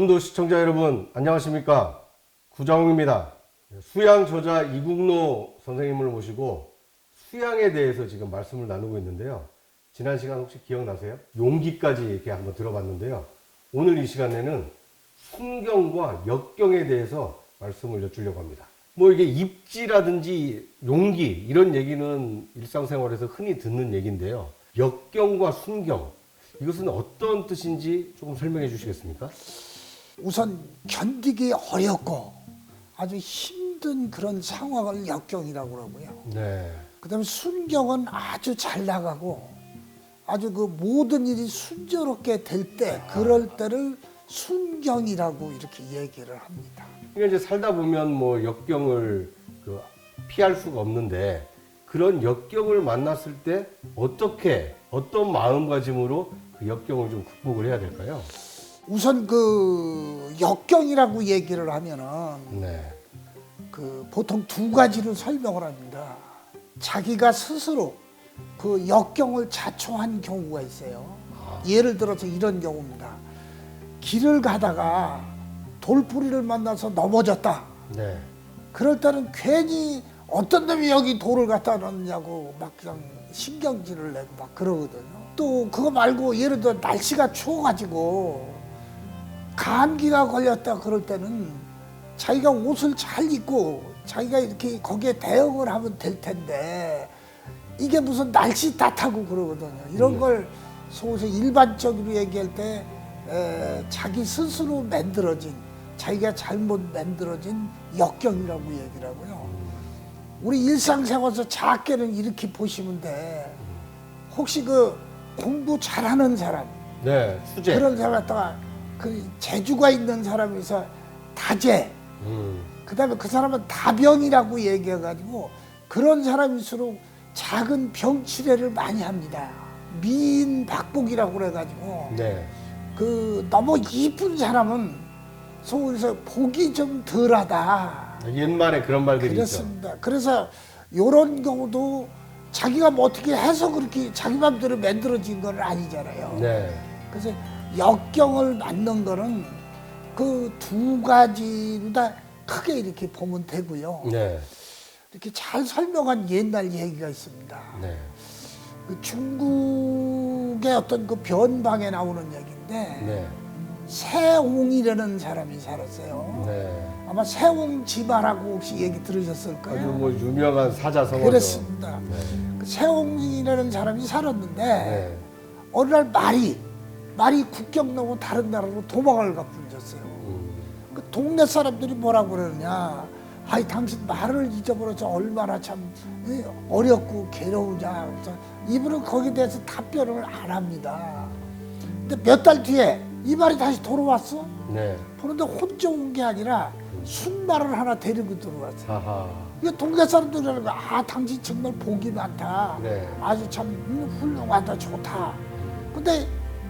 여러분도 시청자 여러분 안녕하십니까? 구자홍입니다. 수양 저자 이국노 선생님을 모시고 수양에 대해서 지금 말씀을 나누고 있는데요. 지난 시간 혹시 기억나세요? 용기까지 이렇게 한번 들어봤는데요. 오늘 이 시간에는 순경과 역경에 대해서 말씀을 여쭈려고 합니다. 뭐 이게 입지라든지 용기 이런 얘기는 일상생활에서 흔히 듣는 얘기인데요. 역경과 순경 이것은 어떤 뜻인지 조금 설명해 주시겠습니까? 우선 견디기 어렵고 아주 힘든 그런 상황을 역경이라고 그러고요. 네. 그다음에 순경은 아주 잘 나가고 아주 그 모든 일이 순조롭게 될 때 그럴 때를 순경이라고 이렇게 얘기를 합니다. 그러니까 이제 살다 보면 뭐 역경을 피할 수가 없는데 그런 역경을 만났을 때 어떤 마음가짐으로 그 역경을 좀 극복을 해야 될까요? 우선 그 역경이라고 얘기를 하면은 네. 그 보통 두 가지로 설명을 합니다. 자기가 스스로 그 역경을 자초한 경우가 있어요. 예를 들어서 이런 경우입니다. 길을 가다가 돌뿌리를 만나서 넘어졌다. 네. 그럴 때는 괜히 어떤 놈이 여기 돌을 갖다 놨냐고 막 그냥 신경질을 내고 막 그러거든요. 또 그거 말고 예를 들어 날씨가 추워가지고 감기가 걸렸다 그럴 때는 자기가 옷을 잘 입고 자기가 이렇게 거기에 대응을 하면 될 텐데 이게 무슨 날씨 탓하고 그러거든요. 이런 걸 소위 일반적으로 얘기할 때 자기 스스로 만들어진 자기가 잘못 만들어진 역경이라고 얘기를 하고요. 우리 일상생활에서 작게는 이렇게 보시면 돼. 혹시 그 공부 잘하는 사람 네. 수재. 그런 사람 갖다가 그 재주가 있는 사람에서 다재 그다음에 그 사람은 다병이라고 얘기해가지고 그런 사람일수록 작은 병 치료를 많이 합니다. 미인박복이라고 그래가지고 네. 그 너무 이쁜 사람은 소위에서 복이 좀 덜하다. 옛말에 그런 말들이 그렇습니다. 그래서 이런 경우도 자기가 뭐 어떻게 해서 그렇게 자기 맘대로 만들어진 건 아니잖아요. 있죠. 네. 그래서 역경을 맞는 거는 그 두 가지로 다 크게 이렇게 보면 되고요. 네. 이렇게 잘 설명한 옛날 얘기가 있습니다. 네. 그 중국의 어떤 그 변방에 나오는 얘기인데 네. 세옹이라는 사람이 살았어요. 네. 아마 세옹지마라고 혹시 얘기 들으셨을 아주 거예요. 뭐 유명한 사자성어죠. 그렇습니다. 네. 그 세옹이라는 사람이 살았는데 네. 어느 날 말이 국경 넘어 다른 나라로 도망을 가뿐졌어요. 그 동네 사람들이 뭐라고 그러느냐. 아이 당신 말을 잊어버려서 얼마나 참 어렵고 괴로우냐. 그래서 이분은 거기에 대해서 답변을 안 합니다. 근데 몇 달 뒤에 이 말이 다시 돌아왔어. 네. 그런데 혼자 온 게 아니라 순말을 하나 데리고 들어왔어. 하하. 이게 동네 사람들이라는 거, 당신 정말 복이 많다. 네. 아주 참 훌륭하다, 좋다. 근데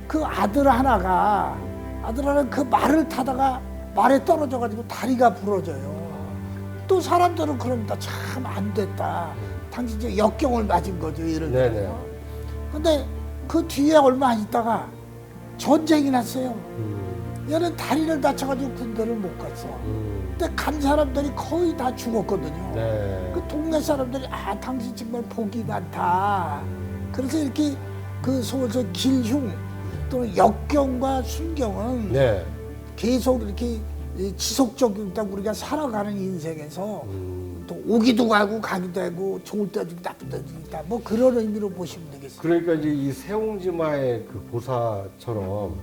그 아들 하나는 그 말을 타다가 말에 떨어져가지고 다리가 부러져요. 또 사람들은 그럽니다. 참 안 됐다. 당신 이제 역경을 맞은 거죠, 예를 네네. 들어서. 근데 그 뒤에 얼마 안 있다가 전쟁이 났어요. 얘는 다리를 다쳐가지고 군대를 못 갔어. 근데 간 사람들이 거의 다 죽었거든요. 네. 그 동네 사람들이 당신 정말 복이 많다. 그래서 이렇게 그 소위서 길흉 또는 역경과 순경은 네. 계속 이렇게 지속적으로 우리가 살아가는 인생에서 또 오기도 가고 가기도 하고 좋을 때도 있고 나쁜 때도 있다. 뭐 그런 의미로 보시면 되겠습니다. 그러니까 이제 이 세옹지마의 그 보사처럼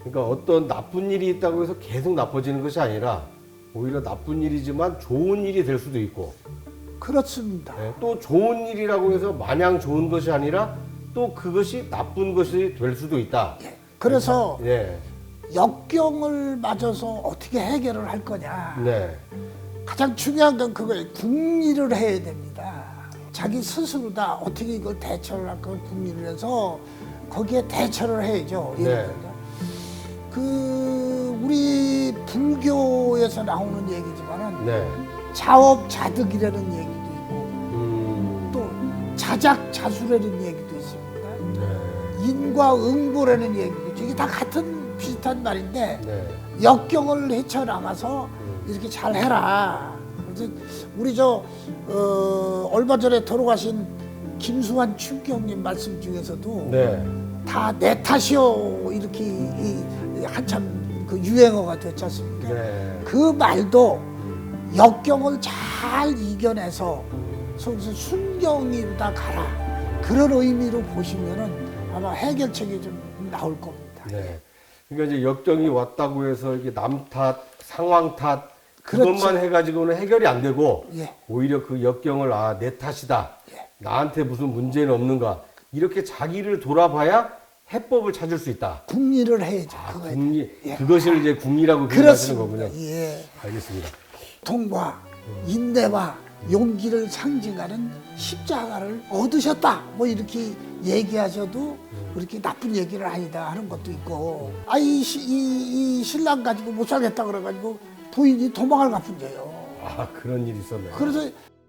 그러니까 어떤 나쁜 일이 있다고 해서 계속 나빠지는 것이 아니라 오히려 나쁜 일이지만 좋은 일이 될 수도 있고 그렇습니다. 네, 또 좋은 일이라고 해서 마냥 좋은 것이 아니라 또 그것이 나쁜 것이 될 수도 있다. 그래서 네. 역경을 맞아서 어떻게 해결을 할 거냐. 네. 가장 중요한 건 그거예요. 궁리를 해야 됩니다. 자기 스스로 다 어떻게 이걸 대처를 할 걸 궁리를 해서 거기에 대처를 해야죠. 예를 네. 들어서. 그 우리 불교에서 나오는 얘기지만은 네. 자업자득이라는 얘기도 있고 또 자작자수라는 얘기도 있습니다. 네. 인과응보라는 얘기도 있죠. 이게 다 같은 비슷한 못한 말인데 네. 역경을 헤쳐나가서 이렇게 잘 해라. 그래서 우리 얼마 전에 돌아가신 김수환 춘경님 말씀 중에서도 네. 다 내 탓이요 이렇게 한참 그 유행어가 됐지 않습니까? 네. 그 말도 역경을 잘 이겨내서 속에서 순경이다 가라 그런 의미로 보시면은 아마 해결책이 좀 나올 겁니다. 네. 그러니까 이제 역경이 왔다고 해서 이게 남 탓, 상황 탓 그렇죠. 그것만 해가지고는 해결이 안 되고 예. 오히려 그 역경을 내 탓이다. 예. 나한테 무슨 문제는 없는가. 이렇게 자기를 돌아봐야 해법을 찾을 수 있다. 궁리를 해야죠. 그거에 궁리, 예. 그것을 이제 궁리라고 표현하시는 그렇습니다. 거군요. 예. 알겠습니다. 통과, 인내와 용기를 상징하는 십자가를 얻으셨다. 뭐 이렇게 얘기하셔도 그렇게 나쁜 얘기를 아니다 하는 것도 있고, 이 신랑 가지고 못 살겠다 그래가지고 부인이 도망을 가뿐져요. 그런 일이 있었네요. 그래서